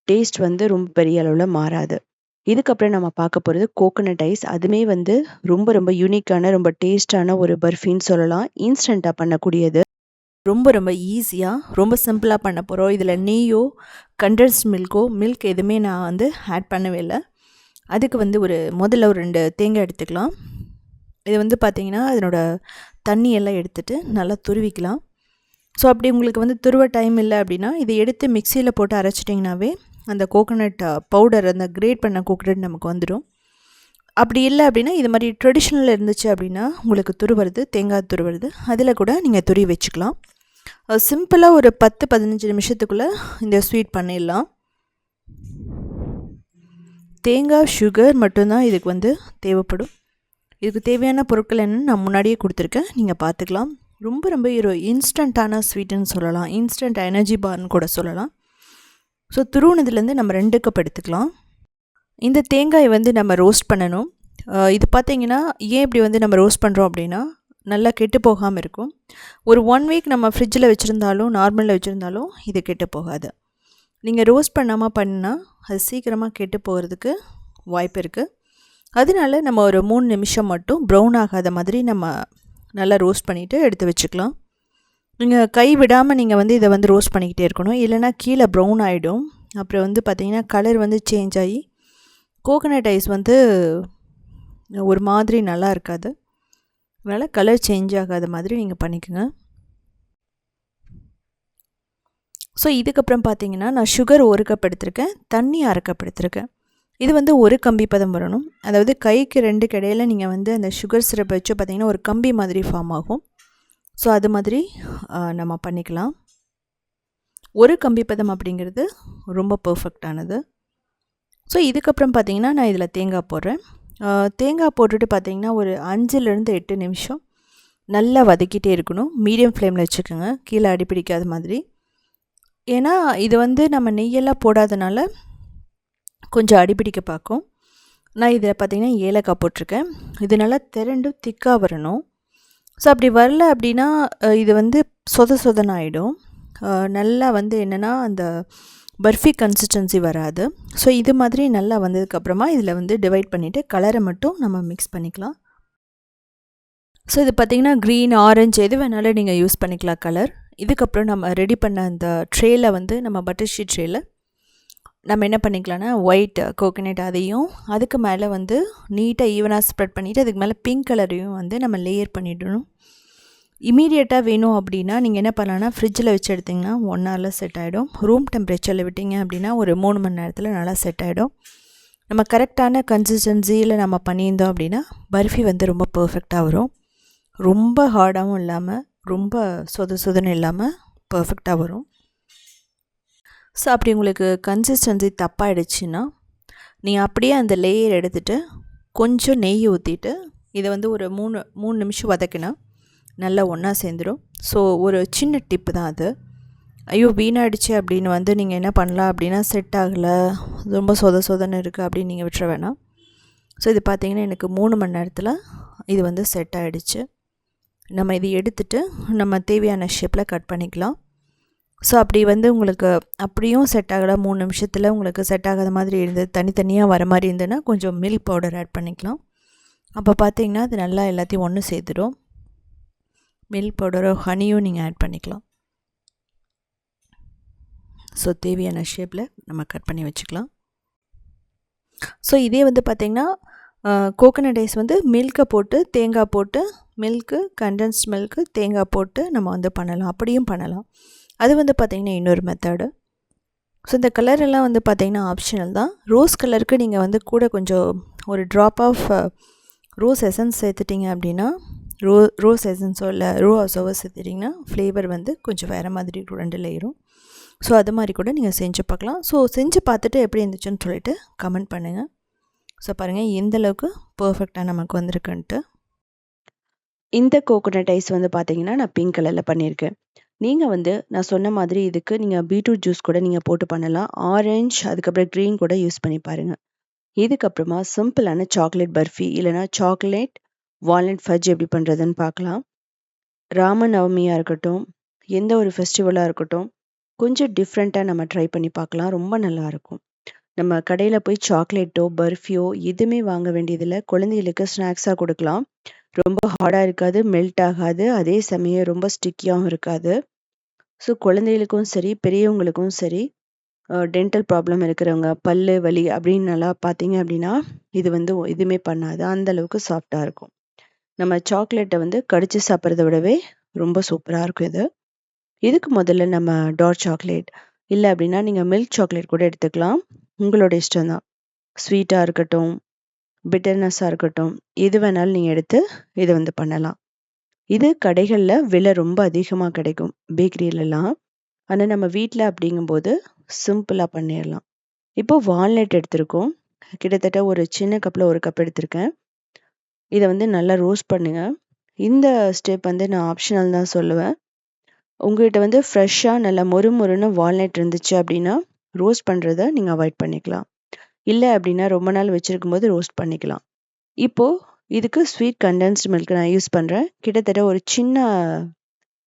டேஸ்ட் வந்து ரொம்ப பெரிய அளவில் மாறாது. இதுக்கப்புறம் நம்ம பார்க்க போகிறது கோகோனட் ஐஸ். அதுவுமே வந்து ரொம்ப ரொம்ப யூனிக்கான ரொம்ப டேஸ்டான ஒரு பர்ஃபின்னு சொல்லலாம். இன்ஸ்டண்ட்டாக பண்ணக்கூடியது. ரொம்ப ரொம்ப ஈஸியாக ரொம்ப சிம்பிளாக பண்ண போகிறோம். இதில் நெய்யோ கண்டென்ஸ்ட் மில்க் எதுவுமே நான் வந்து ஆட் பண்ணவே இல்லை. அதுக்கு வந்து முதல்ல ஒரு 2 தேங்காய் எடுத்துக்கலாம். இது வந்து பார்த்திங்கன்னா அதனோட தண்ணியெல்லாம் எடுத்துகிட்டு நல்லா துருவிக்கலாம். ஸோ அப்படி உங்களுக்கு வந்து துருவ டைம் இல்லை அப்படின்னா இதை எடுத்து மிக்சியில் போட்டு அரைச்சிட்டிங்கனாவே அந்த கோகோனட் பவுடர், அந்த கிரேட் பண்ண கோகோனட் நமக்கு வந்துடும். அப்படி இல்லை அப்படின்னா இது மாதிரி ட்ரெடிஷ்னல் இருந்துச்சு அப்படின்னா உங்களுக்கு துருவுறது, தேங்காய் துருவுறது, அதில் கூட நீங்கள் துருவி வச்சுக்கலாம். சிம்பிளாக ஒரு 10-15 நிமிஷத்துக்குள்ளே இந்த ஸ்வீட் பண்ணிடலாம். தேங்காய், சுகர் மட்டும்தான் இதுக்கு வந்து தேவைப்படும். இதுக்கு தேவையான பொருட்கள் என்னென்னு நான் முன்னாடியே கொடுத்துருக்கேன், நீங்கள் பார்த்துக்கலாம். ரொம்ப ரொம்ப ஒரு இன்ஸ்டண்ட்டான ஸ்வீட்டுன்னு சொல்லலாம். இன்ஸ்டன்ட் எனர்ஜி பார்னு கூட சொல்லலாம். ஸோ துருவுனதுலேருந்து நம்ம 2 கப் எடுத்துக்கலாம். இந்த தேங்காயை வந்து நம்ம ரோஸ்ட் பண்ணணும். இது பார்த்திங்கன்னா ஏன் இப்படி வந்து நம்ம ரோஸ்ட் பண்ணுறோம் அப்படின்னா நல்லா கெட்டு போகாமல் இருக்கும். ஒரு 1 வீக் நம்ம ஃப்ரிட்ஜில் வச்சுருந்தாலும் நார்மலில் வச்சுருந்தாலும் இது கெட்டு போகாது. நீங்கள் ரோஸ்ட் பண்ணாமல் பண்ணால் அது சீக்கிரமாக கெட்டு போகிறதுக்கு வாய்ப்பு இருக்குது. அதனால நம்ம ஒரு 3 நிமிஷம் மட்டும் ப்ரௌன் ஆகாத மாதிரி நம்ம நல்லா ரோஸ்ட் பண்ணிவிட்டு எடுத்து வச்சுக்கலாம். நீங்கள் கை விடாமல் நீங்கள் வந்து இதை வந்து ரோஸ்ட் பண்ணிக்கிட்டே இருக்கணும். இல்லைனா கீழே ப்ரௌன் ஆகிடும். அப்புறம் வந்து பார்த்திங்கன்னா கலர் வந்து சேஞ்ச் ஆகி கோகோனட் ஐஸ் வந்து ஒரு மாதிரி நல்லா இருக்காது. அதனால் கலர் சேஞ்ச் ஆகாத மாதிரி நீங்கள் பண்ணிக்கோங்க. ஸோ இதுக்கப்புறம் பார்த்திங்கன்னா நான் சுகர் 1 கப் எடுத்திருக்கேன், தண்ணி 1/2 கப் எடுத்திருக்கேன். இது வந்து ஒரு கம்பி பதம் வரணும். அதாவது கைக்கு 2க்கு இடையில நீங்கள் வந்து அந்த சுகர் சிரப்பை வச்சு பார்த்திங்கன்னா ஒரு கம்பி மாதிரி ஃபார்ம் ஆகும். ஸோ அது மாதிரி நம்ம பண்ணிக்கலாம். ஒரு கம்பி பதம் அப்படிங்கிறது ரொம்ப பர்ஃபெக்டானது. ஸோ இதுக்கப்புறம் பார்த்திங்கன்னா நான் இதில் தேங்காய் போடுறேன். தேங்காய் போட்டுட்டு பார்த்திங்கன்னா ஒரு 5-8 நிமிஷம் நல்லா வதக்கிட்டே இருக்கணும். மீடியம் ஃப்ளேமில் வச்சுக்கோங்க, கீழே அடிப்பிடிக்காத மாதிரி. ஏன்னா இது வந்து நம்ம நெய்யெல்லாம் போடாதனால கொஞ்சம் அடிப்பிடிக்க பார்க்கும். நான் இதில் பார்த்திங்கன்னா ஏலக்காய் போட்டிருக்கேன். இது நல்லா திரண்டு திக்காக வரணும். ஸோ அப்படி வரல அப்படின்னா இது வந்து சொதன்னு ஆகிடும். நல்லா வந்து என்னென்னா அந்த பர்ஃபி கன்சிஸ்டன்சி வராது. ஸோ இது மாதிரி நல்லா வந்ததுக்கப்புறமா இதில் வந்து டிவைட் பண்ணிவிட்டு கலரை மட்டும் நம்ம மிக்ஸ் பண்ணிக்கலாம். ஸோ இது பார்த்திங்கன்னா க்ரீன், ஆரஞ்சு எது வேணாலும் நீங்கள் யூஸ் பண்ணிக்கலாம் கலர். இதுக்கப்புறம் நம்ம ரெடி பண்ண அந்த ட்ரேயில் வந்து நம்ம பட்டர் ஷீட் ட்ரேயில் நம்ம என்ன பண்ணிக்கலாம்னா ஒயிட் கோகோனட் அதையும் அதுக்கு மேலே வந்து நீட்டாக ஈவனாக ஸ்ப்ரெட் பண்ணிவிட்டு அதுக்கு மேலே பிங்க் கலரையும் வந்து நம்ம லேயர் பண்ணிடணும். இமீடியட்டாக வேணும் அப்படின்னா நீங்கள் என்ன பண்ணலான்னா ஃப்ரிட்ஜில் வச்சு எடுத்திங்கன்னா 1 ஹவரில் செட் ஆகிடும். ரூம் டெம்பரேச்சரில் விட்டிங்க அப்படின்னா ஒரு 3 மணி நேரத்தில் நல்லா செட் ஆகிடும். நம்ம கரெக்டான கன்சிஸ்டன்சியில் நம்ம பண்ணியிருந்தோம் அப்படின்னா பர்ஃபி வந்து ரொம்ப பர்ஃபெக்டாக வரும். ரொம்ப ஹார்டாகவும் இல்லாமல் ரொம்ப சொதன்னு இல்லாமல் பர்ஃபெக்டாக வரும். ஸோ அப்படி உங்களுக்கு கன்சிஸ்டன்சி தப்பாகிடுச்சுன்னா நீங்கள் அப்படியே அந்த லேயர் எடுத்துகிட்டு கொஞ்சம் நெய் ஊற்றிட்டு இதை வந்து ஒரு 3 நிமிஷம் வதக்கினா நல்லா ஒன்றா சேர்ந்துடும். ஸோ ஒரு சின்ன டிப்பு தான் அது. ஐயோ வீணாகிடுச்சு அப்படின்னு வந்து நீங்கள் என்ன பண்ணலாம் அப்படின்னா செட் ஆகலை, ரொம்ப சொதன்னு இருக்குது அப்படின்னு நீங்கள் விட்டுற வேணாம். ஸோ இது பார்த்திங்கன்னா எனக்கு 3 மணி நேரத்தில் இது வந்து செட் ஆகிடுச்சு. நம்ம இதை எடுத்துகிட்டு நம்ம தேவையான ஷேப்பில் கட் பண்ணிக்கலாம். ஸோ அப்படி வந்து உங்களுக்கு அப்படியும் செட் ஆகலை, 3 நிமிஷத்தில் உங்களுக்கு செட் ஆகாத மாதிரி இருந்தது, தனித்தனியாக வர மாதிரி இருந்ததுன்னா கொஞ்சம் மில்க் பவுடர் ஆட் பண்ணிக்கலாம். அப்போ பார்த்திங்கன்னா அது நல்லா எல்லாத்தையும் ஒன்று சேர்த்துடும். மில்க் பவுடரோ ஹனியும் நீங்கள் ஆட் பண்ணிக்கலாம். ஸோ தேவையான ஷேப்பில் நம்ம கட் பண்ணி வச்சுக்கலாம். ஸோ இதே வந்து பார்த்திங்கன்னா கோகோனட் ஐஸ் வந்து மில்கை போட்டு தேங்காய் போட்டு மில்க்கு கண்டென்ஸ்ட் மில்க்கு தேங்காய் போட்டு நம்ம வந்து பண்ணலாம், அப்படியும் பண்ணலாம். அது வந்து பார்த்திங்கன்னா இன்னொரு மெத்தடு. ஸோ இந்த கலரெல்லாம் வந்து பார்த்திங்கன்னா ஆப்ஷனல் தான். ரோஸ் கலருக்கு நீங்கள் வந்து கூட கொஞ்சம் ஒரு ட்ராப் ஆஃப் ரோஸ் எசன்ஸ் சேர்த்துட்டிங்க அப்படின்னா ரோஸ் எசன்ஸோ இல்லை ரோஸோவோ சேர்த்துட்டிங்கன்னா ஃப்ளேவர் வந்து கொஞ்சம் வேறு மாதிரி இருக்கும், 2 லேயரும். ஸோ அது மாதிரி கூட நீங்கள் செஞ்சு பார்க்கலாம். ஸோ செஞ்சு பார்த்துட்டு எப்படி இருந்துச்சுன்னு சொல்லிட்டு கமெண்ட் பண்ணுங்கள். ஸோ பாருங்கள் எந்தளவுக்கு பர்ஃபெக்டாக நமக்கு வந்திருக்குன்ட்டு. இந்த கோகோனட் ஐஸ் வந்து பார்த்தீங்கன்னா நான் பிங்க் கலரில் பண்ணியிருக்கேன். நீங்கள் வந்து நான் சொன்ன மாதிரி இதுக்கு நீங்கள் பீட்ரூட் ஜூஸ் கூட நீங்கள் போட்டு பண்ணலாம். ஆரஞ்சு அதுக்கப்புறம் க்ரீன் கூட யூஸ் பண்ணி பாருங்கள். இதுக்கப்புறமா சிம்பிளான சாக்லேட் பர்ஃபி இல்லைனா சாக்லேட் வால்நட் ஃபட்ஜ் எப்படி பண்ணுறதுன்னு பார்க்கலாம். ராம நவமியாக இருக்கட்டும், எந்த ஒரு ஃபெஸ்டிவலாக இருக்கட்டும், கொஞ்சம் டிஃப்ரெண்ட்டாக நம்ம ட்ரை பண்ணி பார்க்கலாம். ரொம்ப நல்லாயிருக்கும். நம்ம கடையில் போய் சாக்லேட்டோ பர்ஃபியோ எதுவுமே வாங்க வேண்டியதில்லை. குழந்தைகளுக்கு ஸ்நாக்ஸாக கொடுக்கலாம். ரொம்ப ஹார்டாக இருக்காது, மெல்ட் ஆகாது, அதே சமயம் ரொம்ப ஸ்டிக்கியாகவும் இருக்காது. ஸோ குழந்தைகளுக்கும் சரி பெரியவங்களுக்கும் சரி, டென்டல் ப்ராப்ளம் இருக்கிறவங்க, பல்லு வலி அப்படின்னு நல்லா பார்த்தீங்க அப்படின்னா இது வந்து எதுவுமே பண்ணாது, அந்தளவுக்கு சாஃப்டாக இருக்கும். நம்ம சாக்லேட்டை வந்து கடிச்சு சாப்பிட்றத விடவே ரொம்ப சூப்பராக இருக்கும் இது. இதுக்கு முதல்ல நம்ம டார்க் சாக்லேட் இல்லை அப்படின்னா நீங்கள் மில்க் சாக்லேட் கூட எடுத்துக்கலாம், உங்களோட இஷ்டம் தான். ஸ்வீட்டாக இருக்கட்டும், பிட்டர்னஸாக இருக்கட்டும், எது வேணாலும் நீங்கள் எடுத்து இதை வந்து பண்ணலாம். இது கடைகளில் விலை ரொம்ப அதிகமாக கிடைக்கும் பேக்கரியிலலாம். ஆனால் நம்ம வீட்டில் அப்படிங்கும்போது சிம்பிளாக பண்ணிடலாம். இப்போ வால்நட் எடுத்திருக்கோம். கிட்டத்தட்ட ஒரு சின்ன கப்பில் 1 கப் எடுத்திருக்கேன். இதை வந்து நல்லா ரோஸ்ட் பண்ணுங்க. இந்த ஸ்டெப் வந்து நான் ஆப்ஷனல் தான் சொல்லுவேன். உங்கள்கிட்ட வந்து ஃப்ரெஷ்ஷாக நல்லா மொறுமொறுன்னு வால்நட் இருந்துச்சு அப்படின்னா ரோஸ்ட் பண்ணுறத நீங்கள் அவாய்ட் பண்ணிக்கலாம். இல்லை அப்படின்னா ரொம்ப நாள் வச்சுருக்கும் போது ரோஸ்ட் பண்ணிக்கலாம். இப்போது இதுக்கு ஸ்வீட் கண்டென்ஸ்டு மில்க் நான் யூஸ் பண்ணுறேன். கிட்டத்தட்ட ஒரு சின்ன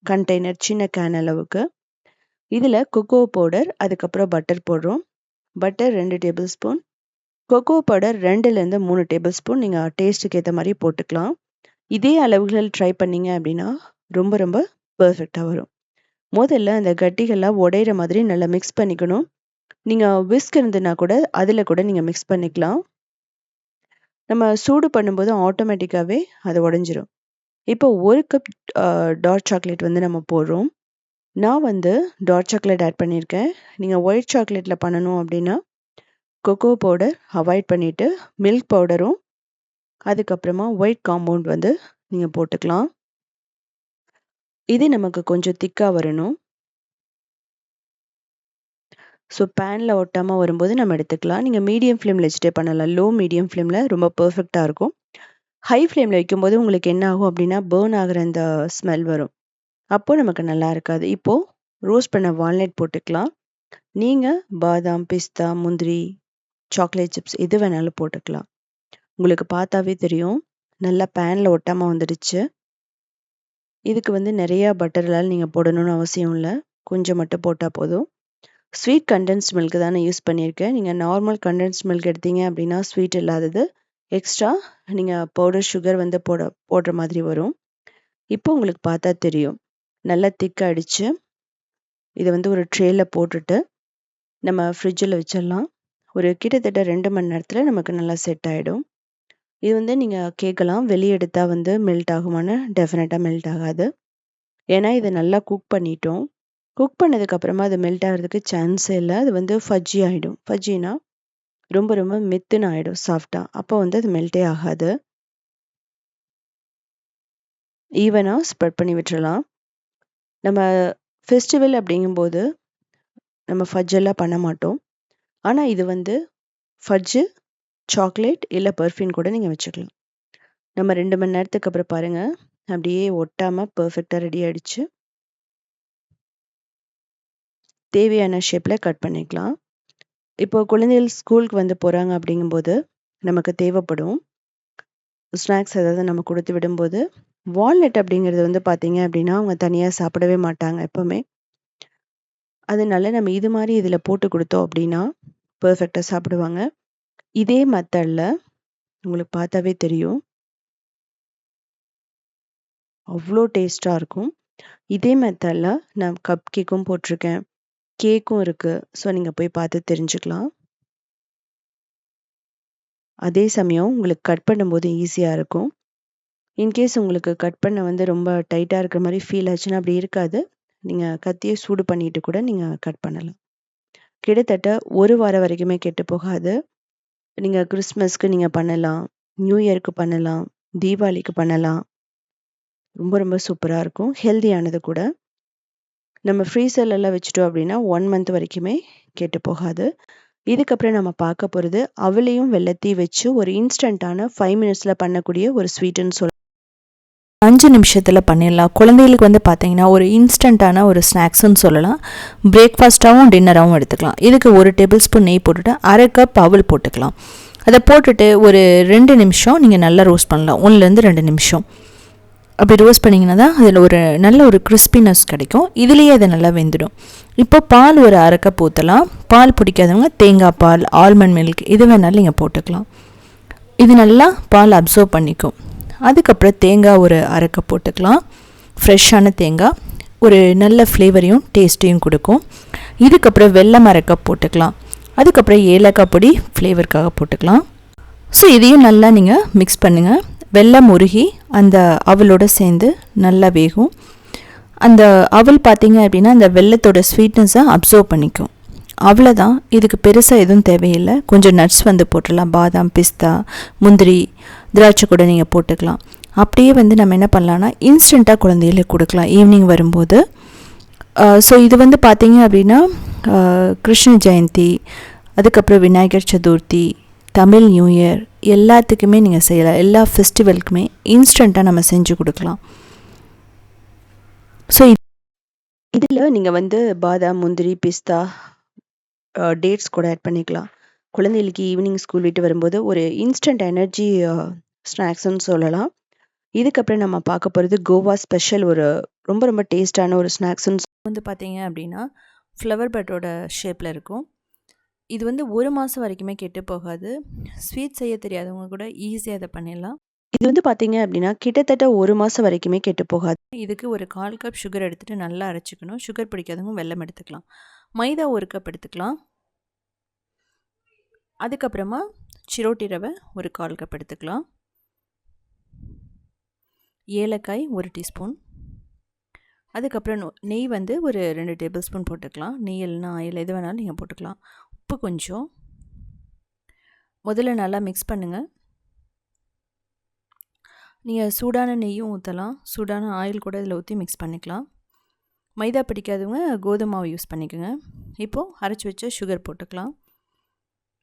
கண்டெய்னர், சின்ன கேன் அளவுக்கு. இதில் கொக்கோ பவுடர் அதுக்கப்புறம் பட்டர் போடுறோம். Butter 2 tablespoon, cocoa powder 2லேருந்து 3 டேபிள் ஸ்பூன் நீங்கள் டேஸ்ட்டுக்கு ஏற்ற மாதிரி போட்டுக்கலாம். இதே அளவுகள் ட்ரை பண்ணிங்க அப்படின்னா ரொம்ப ரொம்ப பர்ஃபெக்டாக வரும். முதல்ல அந்த கட்டிகள்லாம் உடையிற மாதிரி நல்லா மிக்ஸ் பண்ணிக்கணும். நீங்கள் விஸ்க் இருந்துன்னா கூட அதில் கூட நீங்கள் மிக்ஸ் பண்ணிக்கலாம். நம்ம சூடு பண்ணும்போது ஆட்டோமேட்டிக்காகவே அது உடஞ்சிரும். இப்போ 1 கப் டார்க் சாக்லேட் வந்து நம்ம போடுறோம். நான் வந்து டார்க் சாக்லேட் ஆட் பண்ணியிருக்கேன். நீங்கள் ஒயிட் சாக்லேட்டில் பண்ணணும் அப்படின்னா கொக்கோ பவுடர் அவாய்ட் பண்ணிவிட்டு மில்க் பவுடரும் அதுக்கப்புறமா ஒயிட் காம்பவுண்ட் வந்து நீங்கள் போட்டுக்கலாம். இது நமக்கு கொஞ்சம் திக்காக வரணும். ஸோ பேனில் ஒட்டாமல் வரும்போது நம்ம எடுத்துக்கலாம். நீங்கள் மீடியம் ஃப்ளேமில் வச்சுட்டே பண்ணலாம். லோ மீடியம் ஃப்ளேமில் ரொம்ப பர்ஃபெக்டாக இருக்கும். ஹை ஃப்ளேமில் வைக்கும்போது உங்களுக்கு என்ன ஆகும் அப்படின்னா பேர்ன் ஆகிற அந்த ஸ்மெல் வரும். அப்போது நமக்கு நல்லா இருக்காது. இப்போது ரோஸ்ட் பண்ண வால்நட் போட்டுக்கலாம். நீங்கள் பாதாம், பிஸ்தா, முந்திரி, சாக்லேட் சிப்ஸ் எது வேணாலும் போட்டுக்கலாம். உங்களுக்கு பார்த்தாவே தெரியும் நல்லா பேனில் ஒட்டாமல் வந்துடுச்சு. இதுக்கு வந்து நிறையா பட்டர்லாம் நீங்கள் போடணும்னு அவசியம் இல்லை, கொஞ்சம் மட்டும் போட்டால் போதும். ஸ்வீட் கண்டென்ஸ்ட் மில்க் தான் நான் யூஸ் பண்ணியிருக்கேன். நீங்கள் நார்மல் கண்டென்ஸ்ட் மில்க் எடுத்தீங்க அப்படின்னா ஸ்வீட் இல்லாதது எக்ஸ்ட்ரா நீங்கள் பவுடர் சுகர் வந்து போடுற மாதிரி வரும். இப்போ உங்களுக்கு பார்த்தா தெரியும் நல்லா திக்காகிடுச்சு. இதை வந்து ஒரு ட்ரேயில் போட்டுட்டு நம்ம ஃப்ரிட்ஜில் வச்சிடலாம். ஒரு கிட்டத்தட்ட 2 மணி நேரத்தில் நமக்கு நல்லா செட் ஆகிடும். இது வந்து நீங்கள் கேட்கலாம், வெளியே எடுத்தால் வந்து மெல்ட் ஆகுமான்னு. டெஃபினட்டாக மெல்ட் ஆகாது. ஏன்னா இதை நல்லா குக் பண்ணிட்டோம். குக் பண்ணதுக்கப்புறமா அது மெல்ட் ஆகிறதுக்கு சான்ஸே இல்லை. அது வந்து ஃபஜ்ஜி ஆகிடும். ஃபஜ்ஜினா ரொம்ப ரொம்ப மெத்துன்னு ஆகிடும் சாஃப்டாக. அப்போ வந்து அது மெல்ட்டே ஆகாது. ஈவனாக ஸ்ப்ரெட் பண்ணி விட்டுறலாம். நம்ம ஃபெஸ்டிவல் அப்படிங்கும்போது நம்ம ஃபஜ்ஜெல்லாம் பண்ண மாட்டோம். ஆனால் இது வந்து ஃபஜ்ஜு, சாக்லேட் இல்லை பர்ஃபின் கூட நீங்கள் வச்சுக்கலாம். நம்ம 2 மணி நேரத்துக்கு அப்புறம் பாருங்கள், அப்படியே ஒட்டாமல் பர்ஃபெக்டாக ரெடி ஆகிடுச்சு. தேவையான ஷேப்பில் கட் பண்ணிக்கலாம். இப்போ குழந்தைகள் ஸ்கூலுக்கு வந்து போகிறாங்க அப்படிங்கும்போது நமக்கு தேவைப்படும் ஸ்நாக்ஸ் ஏதாவது நம்ம கொடுத்து விடும்போது. வால்நட் அப்படிங்கிறது வந்து பார்த்தீங்க அப்படின்னா அவங்க தனியாக சாப்பிடவே மாட்டாங்க எப்போவுமே. அதனால நம்ம இது மாதிரி இதில் போட்டு கொடுத்தோம் அப்படின்னா பர்ஃபெக்டாக சாப்பிடுவாங்க. இதே மெத்தடில் உங்களுக்கு பார்த்தாவே தெரியும் அவ்வளோ டேஸ்ட்டாக இருக்கும். இதே மெத்தடில் நான் கப் கேக்கும் போட்டிருக்கேன். கேக்கும் இருக்கு. ஸோ நீங்க போய் பார்த்து தெரிஞ்சுக்கலாம். அதே சமயம் உங்களுக்கு கட் பண்ணும்போது ஈஸியா இருக்கும். இன்கேஸ் உங்களுக்கு கட் பண்ண வந்து ரொம்ப டைட்டா இருக்கிற மாரி ஃபீல் ஆச்சுன்னா, அப்படி இருக்காது. நீங்க கத்திய சூடு பண்ணிட்டு கூட நீங்க கட் பண்ணலாம். கிட்டத்தட்ட 1 வாரம் வரைக்குமே கெட்டு போகாது. நீங்க கிறிஸ்மஸ்க்கு நீங்க பண்ணலாம். நியூ இயர்க்கு பண்ணலாம். தீபாவளிக்கு பண்ணலாம். ரொம்ப ரொம்ப சூப்பரா இருக்கும். ஹெல்தியானது கூட. நம்ம ஃப்ரீசர்லலாம் வச்சுட்டோம் அப்படின்னா 1 மந்த் வரைக்குமே கெட்டு போகாது. இதுக்கப்புறம் நம்ம பார்க்க போறது அவலையும் வெல்லத்தையும் வச்சு ஒரு இன்ஸ்டன்ட்டான 5 மினிட்ஸ்ல பண்ணக்கூடிய ஒரு ஸ்வீட்டுன்னு சொல்லலாம். 5 நிமிஷத்தில் பண்ணிடலாம். குழந்தைகளுக்கு வந்து பார்த்தீங்கன்னா ஒரு இன்ஸ்டண்ட்டான ஒரு ஸ்நாக்ஸ்ன்னு சொல்லலாம். பிரேக்ஃபாஸ்ட்டாகவும் டின்னராகவும் எடுத்துக்கலாம். இதுக்கு 1 டேபிள் ஸ்பூன் நெய் போட்டுட்டு 1/2 கப் அவல் போட்டுக்கலாம். அதை போட்டுட்டு ஒரு 2 நிமிஷம் நீங்கள் நல்லா ரோஸ்ட் பண்ணலாம். 1லேருந்து 2 நிமிஷம் அப்படி ரோஸ்ட் பண்ணிங்கன்னா தான் அதில் ஒரு நல்ல ஒரு கிறிஸ்பினஸ் கிடைக்கும். இதுலேயே அது நல்லா வெந்துடும். இப்போ பால் ஒரு 1/2 கப் ஊற்றலாம். பால் பிடிக்காதவங்க தேங்காய் பால், ஆல்மண்ட் மில்க் இது வேணாலும் நீங்கள் போட்டுக்கலாம். இது நல்லா பால் அப்சர்வ் பண்ணிக்கும். அதுக்கப்புறம் தேங்காய் ஒரு 1/2 கப் போட்டுக்கலாம். ஃப்ரெஷ்ஷான தேங்காய் ஒரு நல்ல ஃப்ளேவரையும் டேஸ்ட்டையும் கொடுக்கும். இதுக்கப்புறம் வெல்லம் 1/2 கப் போட்டுக்கலாம். அதுக்கப்புறம் ஏலக்காய் பொடி ஃப்ளேவருக்காக போட்டுக்கலாம். ஸோ இதையும் நல்லா நீங்கள் மிக்ஸ் பண்ணுங்கள். வெல்லம் உருகி அந்த அவலோடு சேர்ந்து நல்லா வேகும். அந்த அவல் பார்த்திங்க அப்படின்னா அந்த வெல்லத்தோட ஸ்வீட்னஸை அப்சர்வ் பண்ணிக்கும். அவ்வளோதான். இதுக்கு பெருசாக எதுவும் தேவையில்லை. கொஞ்சம் நட்ஸ் வந்து போட்டுடலாம். பாதாம், பிஸ்தா, முந்திரி, திராட்சை கூட நீங்கள் போட்டுக்கலாம். அப்படியே வந்து நம்ம என்ன பண்ணலான்னா இன்ஸ்டண்ட்டாக குழந்தைகளுக்கு கொடுக்கலாம் ஈவினிங் வரும்போது. ஸோ இது வந்து பார்த்திங்க அப்படின்னா கிருஷ்ண ஜெயந்தி, அதுக்கப்புறம் விநாயகர் சதுர்த்தி, தமிழ் நியூ இயர் எல்லாத்துக்குமே நீங்கள் செய்யலாம். எல்லா ஃபெஸ்டிவலுக்குமே இன்ஸ்டண்ட்டாக நம்ம செஞ்சு கொடுக்கலாம். ஸோ இதில் நீங்கள் வந்து பாதாம், முந்திரி, பிஸ்தா, டேட்ஸ் கூட ஆட் பண்ணிக்கலாம். குழந்தைகளுக்கு ஈவினிங் ஸ்கூல் விட்டு வரும்போது ஒரு இன்ஸ்டன்ட் எனர்ஜி ஸ்நாக்ஸ்ன்னு சொல்லலாம். இதுக்கப்புறம் நம்ம பார்க்க போகிறது கோவா ஸ்பெஷல் ஒரு ரொம்ப ரொம்ப டேஸ்டான ஒரு ஸ்நாக்ஸ்ன்னு வந்து பார்த்தீங்க அப்படின்னா ஃப்ளவர் பட்டோட ஷேப்பில் இருக்கும். இது வந்து 1 மாதம் வரைக்குமே கெட்டு போகாது. ஸ்வீட் செய்ய தெரியாதவங்க கூட ஈஸியாக அதை பண்ணிடலாம். இது வந்து பார்த்தீங்க அப்படின்னா கிட்டத்தட்ட 1 மாதம் வரைக்குமே கெட்டு போகாது. இதுக்கு ஒரு 1/4 கப் சுகர் எடுத்துகிட்டு நல்லா அரைச்சிக்கணும். சுகர் பிடிக்காதவங்க வெல்லம் எடுத்துக்கலாம். மைதா 1 கப் எடுத்துக்கலாம். அதுக்கப்புறமா சிரோட்டி ரவை ஒரு 1/4 கப் எடுத்துக்கலாம். ஏலக்காய் 1 டீஸ்பூன். அதுக்கப்புறம் நெய் வந்து ஒரு 2 டேபிள் ஸ்பூன் போட்டுக்கலாம். நெய் இல்லைனா ஆயில் எது வேணாலும் நீங்கள் போட்டுக்கலாம். உப்பு கொஞ்சம். முதல்ல நல்லா மிக்ஸ் பண்ணுங்கள். நீங்கள் சூடான நெய்யும் ஊற்றலாம். சூடான ஆயில் கூட இதில் ஊற்றி மிக்ஸ் பண்ணிக்கலாம். மைதா பிடிக்காதவங்க கோதுமை மாவு யூஸ் பண்ணிக்கோங்க. இப்போது அரைச்சி வச்ச சுகர் போட்டுக்கலாம்.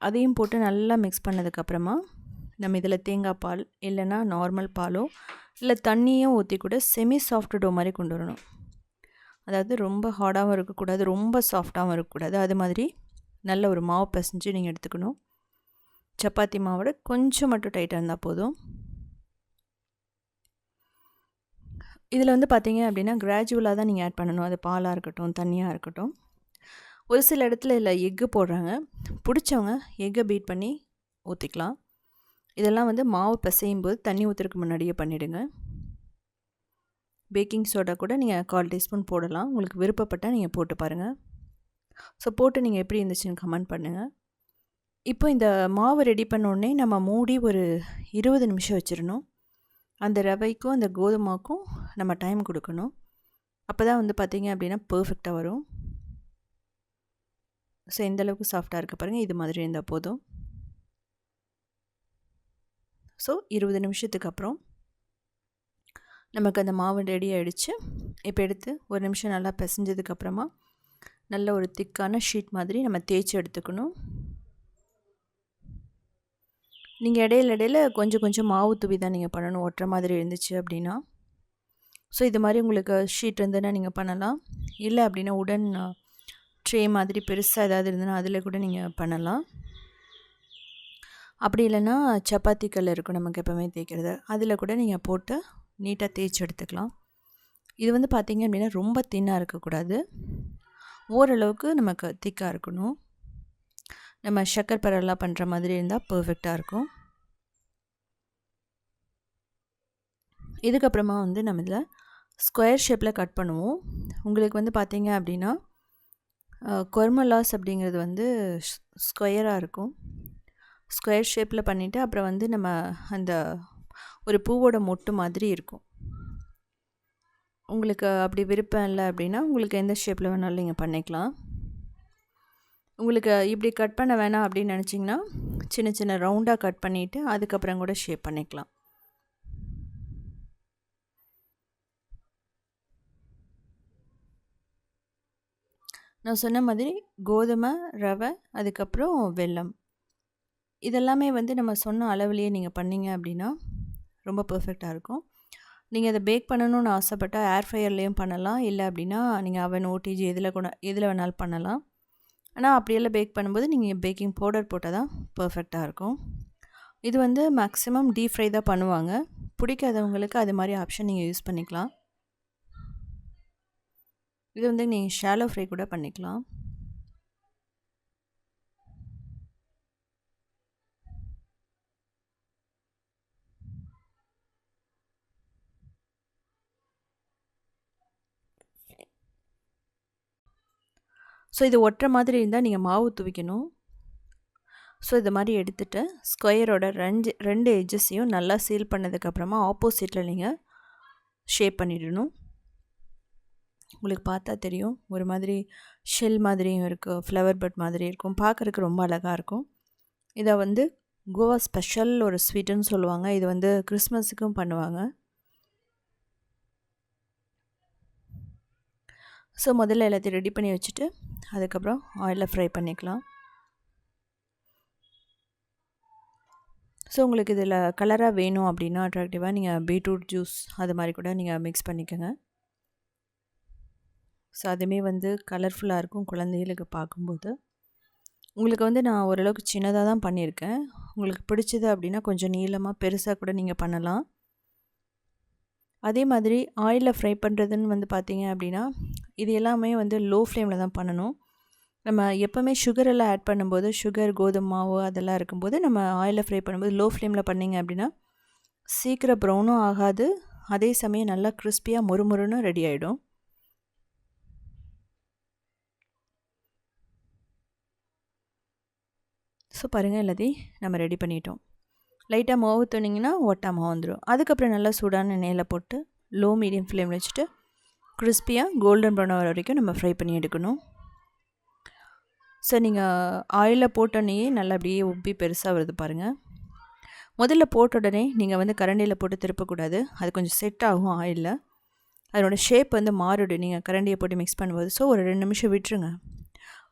அதையும் போட்டு நல்லா மிக்ஸ் பண்ணதுக்கப்புறமா நம்ம இதில் தேங்காய் பால் இல்லைன்னா நார்மல் பாலோ இல்லை தண்ணியும் ஊற்றி கூட செமி சாஃப்ட் டோ மாதிரி கொண்டு வரணும். அதாவது ரொம்ப ஹார்டாகவும் இருக்கக்கூடாது, ரொம்ப சாஃப்டாகவும் இருக்கக்கூடாது. அது மாதிரி நல்ல ஒரு மாவு பிசைஞ்சு நீங்கள் எடுத்துக்கணும். சப்பாத்தி மாவோட கொஞ்சம் மட்டும் டைட்டாக இருந்தால் போதும். இதில் வந்து பார்த்தீங்க அப்படின்னா கிராஜுவலாக தான் நீங்கள் ஆட் பண்ணணும். அது பாலாக இருக்கட்டும், தண்ணியாக இருக்கட்டும். ஒரு சில இடத்துல இல்லை எக்கு போடுறாங்க. பிடிச்சவங்க எக்கை பீட் பண்ணி ஊற்றிக்கலாம். இதெல்லாம் வந்து மாவு பிசையும் போது தண்ணி ஊற்றுறதுக்கு முன்னாடியே பண்ணிவிடுங்க. பேக்கிங் சோடா கூட நீங்கள் 1/4 டீஸ்பூன் போடலாம். உங்களுக்கு விருப்பப்பட்டால் நீங்கள் போட்டு பாருங்கள். ஸோ போட்டு நீங்கள் எப்படி இருந்துச்சுன்னு கமெண்ட் பண்ணுங்கள். இப்போ இந்த மாவு ரெடி பண்ணோடனே நம்ம மூடி ஒரு 20 நிமிஷம் வச்சிடணும். அந்த ரவைக்கும் அந்த கோதுமாவுக்கும் நம்ம டைம் கொடுக்கணும். அப்போ தான் வந்து பார்த்திங்க அப்படின்னா பர்ஃபெக்டாக வரும். ஸோ எந்தளவுக்கு சாஃப்டாக இருக்க பாருங்கள். இது மாதிரி இருந்தால் போதும். ஸோ 20 நிமிஷத்துக்கு அப்புறம் நமக்கு அந்த மாவு ரெடி ஆகிடுச்சு. இப்போ எடுத்து 1 நிமிஷம் நல்லா பிசைஞ்சதுக்கப்புறமா நல்ல ஒரு திக்கான ஷீட் மாதிரி நம்ம தேய்ச்சி எடுத்துக்கணும். நீங்கள் இடையில கொஞ்சம் கொஞ்சம் மாவு தூவி தான் நீங்கள் பண்ணணும், ஒட்டுற மாதிரி இருந்துச்சு அப்படின்னா. ஸோ இது மாதிரி உங்களுக்கு ஷீட் இருந்ததுன்னா நீங்கள் பண்ணலாம். இல்லை அப்படின்னா உடன் ட்ரே மாதிரி பெருசாக ஏதாவது இருந்ததுன்னா அதில் கூட நீங்கள் பண்ணலாம். அப்படி இல்லைன்னா சப்பாத்தி கல் இருக்கும் நமக்கு எப்போவுமே தேய்க்கிறது, அதில் கூட நீங்கள் போட்டு நீட்டாக தேய்ச்சி எடுத்துக்கலாம். இது வந்து பார்த்திங்க அப்படின்னா ரொம்ப தின்னாக இருக்கக்கூடாது, ஓரளவுக்கு நமக்கு திக்காக இருக்கணும். நம்ம சக்கரை பரவலாக பண்ணுற மாதிரி இருந்தால் பர்ஃபெக்டாக இருக்கும். இதுக்கப்புறமா வந்து நம்ம இதில் ஸ்கொயர் ஷேப்பில் கட் பண்ணுவோம். உங்களுக்கு வந்து பார்த்திங்க அப்படின்னா கொர்மலாஸ் அப்படிங்கிறது வந்து ஸ்கொயராக இருக்கும். ஸ்கொயர் ஷேப்பில் பண்ணிவிட்டு அப்புறம் வந்து நம்ம அந்த ஒரு பூவோட மொட்டு மாதிரி இருக்கும். உங்களுக்கு அப்படி விருப்பம் இல்லை அப்படின்னா உங்களுக்கு எந்த ஷேப்பில் வேணாலும் நீங்கள் பண்ணிக்கலாம். உங்களுக்கு இப்படி கட் பண்ண வேணாம் அப்படின்னு நினச்சிங்கன்னா சின்ன சின்ன ரவுண்டாக கட் பண்ணிவிட்டு அதுக்கப்புறம் கூட ஷேப் பண்ணிக்கலாம். நான் சொன்ன மாதிரி கோதுமை, ரவை, அதுக்கப்புறம் வெல்லம் இதெல்லாமே வந்து நம்ம சொன்ன அளவுலேயே நீங்கள் பண்ணிங்க அப்படின்னா ரொம்ப பர்ஃபெக்டாக இருக்கும். நீங்கள் அதை பேக் பண்ணணும்னு ஆசைப்பட்டால் ஏர் ஃப்ரையர்லேயும் பண்ணலாம், இல்லை அப்படின்னா நீங்கள் அவன் ஓடிஜி எதில் வேணாலும் பண்ணலாம். ஆனால் அப்படியெல்லாம் பேக் பண்ணும்போது நீங்கள் பேக்கிங் பவுடர் போட்டால் தான் பர்ஃபெக்டாக இருக்கும். இது வந்து மேக்ஸிமம் டீப் ஃப்ரை தான் பண்ணுவாங்க. பிடிக்காதவங்களுக்கு அது மாதிரி ஆப்ஷன் நீங்கள் யூஸ் பண்ணிக்கலாம். இது வந்து நீங்கள் ஷாலோ ஃப்ரை கூட பண்ணிக்கலாம். ஸோ இது ஒட்டுற மாதிரி இருந்தால் நீங்கள் மாவு தூவிக்கணும். ஸோ இது மாதிரி எடுத்துகிட்டு ஸ்கொயரோட ரெண்டு எட்ஜஸையும் நல்லா சீல் பண்ணதுக்கப்புறமா ஆப்போசிட்டில் நீங்கள் ஷேப் பண்ணிடணும். உங்களுக்கு பார்த்தா தெரியும், ஒரு மாதிரி ஷெல் மாதிரியும் இருக்குது, ஃப்ளவர் பட் மாதிரி இருக்கும், பார்க்குறதுக்கு ரொம்ப அழகாக இருக்கும். இதை வந்து கோவா ஸ்பெஷல் ஒரு ஸ்வீட்டுன்னு சொல்லுவாங்க. இது வந்து கிறிஸ்மஸுக்கும் பண்ணுவாங்க. ஸோ முதல்ல எல்லாத்தையும் ரெடி பண்ணி வச்சுட்டு அதுக்கப்புறம் ஆயிலில் ஃப்ரை பண்ணிக்கலாம். ஸோ உங்களுக்கு இதில் கலராக வேணும் அப்படின்னா அட்ராக்டிவாக நீங்கள் பீட்ரூட் ஜூஸ் அது மாதிரி கூட நீங்கள் மிக்ஸ் பண்ணிக்கோங்க. ஸோ அதுவுமே வந்து கலர்ஃபுல்லாக இருக்கும் குழந்தைகளுக்கு பார்க்கும்போது. உங்களுக்கு வந்து நான் ஓரளவுக்கு சின்னதாக தான் பண்ணியிருக்கேன். உங்களுக்கு பிடிச்சது அப்படின்னா கொஞ்சம் நீளமாக பெருசாக கூட நீங்கள் பண்ணலாம். அதே மாதிரி ஆயிலில் ஃப்ரை பண்ணுறதுன்னு வந்து பார்த்திங்க அப்படின்னா இது எல்லாமே வந்து லோ ஃப்ளேமில் தான் பண்ணணும். நம்ம எப்போவுமே சுகரெல்லாம் ஆட் பண்ணும்போது சுகர், கோதுமை மாவு அதெல்லாம் இருக்கும்போது நம்ம ஆயிலில் ஃப்ரை பண்ணும்போது லோ ஃப்ளேமில் பண்ணிங்க அப்படின்னா சீக்கிரம் ப்ரௌனும் ஆகாது, அதே சமயம் நல்லா கிறிஸ்பியாக மொறுமொறுன்னு ரெடி ஆகிடும். ஸோ பாருங்கள், எல்லாத்தையும் நம்ம ரெடி பண்ணிட்டோம். லைட்டாக மாவு தோணிங்கன்னா ஒட்டாமல் வந்துடும். அதுக்கப்புறம் நல்லா சூடான எண்ணெயில் போட்டு லோ மீடியம் ஃப்ளேமில் வச்சுட்டு கிறிஸ்பியாக கோல்டன் ப்ரௌன் வர வரைக்கும் நம்ம ஃப்ரை பண்ணி எடுக்கணும். ஸோ நீங்கள் ஆயிலில் போட்டோடனே நல்லா அப்படியே உப்பி பெருசாக வருது பாருங்கள். முதல்ல போட்ட உடனே நீங்கள் வந்து கரண்டியில் போட்டு திருப்பக்கூடாது, அது கொஞ்சம் செட் ஆகும் ஆயிலில், அதனோட ஷேப் வந்து மாறிடும் நீங்கள் கரண்டியை போட்டு மிக்ஸ் பண்ணும்போது. ஸோ ஒரு 2 நிமிஷம் விட்டுருங்க.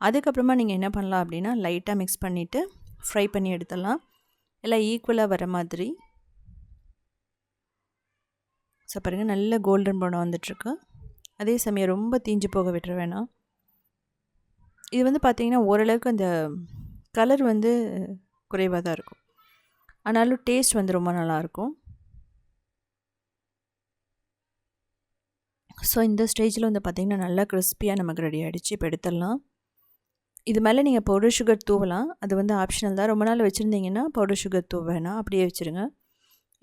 அதுக்கப்புறமா நீங்கள் என்ன பண்ணலாம் அப்படின்னா லைட்டாக மிக்ஸ் பண்ணிவிட்டு ஃப்ரை பண்ணி எடுத்துடலாம், எல்லாம் ஈக்குவலாக வர மாதிரி. ஸோ பாருங்கள், நல்ல கோல்டன் ப்ரௌன் வந்துட்டுருக்கு. அதே சமயம் ரொம்ப தீஞ்சு போக விட்டுற வேணாம். இது வந்து பார்த்திங்கன்னா ஓரளவுக்கு அந்த கலர் வந்து குறைவாக தான் இருக்கும், ஆனாலும் டேஸ்ட் வந்து ரொம்ப நல்லாயிருக்கும். ஸோ இந்த ஸ்டேஜில் வந்து பார்த்திங்கன்னா நல்லா கிறிஸ்பியாக நமக்கு ரெடி ஆகிடுச்சு. இப்போ எடுத்துடலாம். இது மேலே நீங்கள் பவுடர் சுகர் தூவலாம், அது வந்து ஆப்ஷனல் தான். ரொம்ப நாள் வச்சுருந்தீங்கன்னா பவுடர் சுகர் தூவ வேணாம், அப்படியே வச்சுருங்க.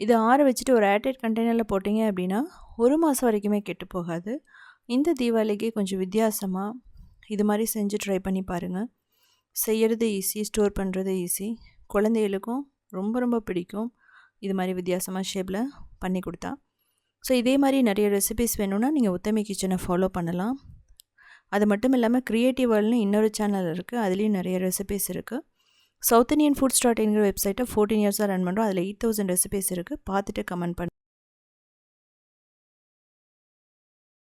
இது ஆற வச்சுட்டு ஒரு ஏர்டைட் கண்டெய்னரில் போட்டிங்க அப்படின்னா 1 மாதம் வரைக்குமே கெட்டு போகாது. இந்த தீபாவளிக்கு கொஞ்சம் வித்தியாசமாக இது மாதிரி செஞ்சு ட்ரை பண்ணி பாருங்கள். செய்கிறது ஈஸி, ஸ்டோர் பண்ணுறது ஈஸி, குழந்தைகளுக்கும் ரொம்ப ரொம்ப பிடிக்கும் இது மாதிரி வித்தியாசமாக ஷேப்பில் பண்ணி கொடுத்தா. ஸோ இதே மாதிரி நிறைய ரெசிபிஸ் வேணும்னா நீங்கள் உத்தமி கிச்சனை ஃபாலோ பண்ணலாம். அது மட்டும் இல்லாமல் க்ரியேட்டிவ் வேர்ல்ட்னு இன்னொரு சேனல் இருக்குது, அதுலேயும் நிறைய ரெசிபிஸ் இருக்குது. South Indian Foods.inங்கிற வெப்சைட்டை 14 இயர்ஸாக ரன் பண்ணுறோம். அதில் 8000 ரெசிபிஸ் இருக்குது. பார்த்துட்டு கமெண்ட் பண்ணி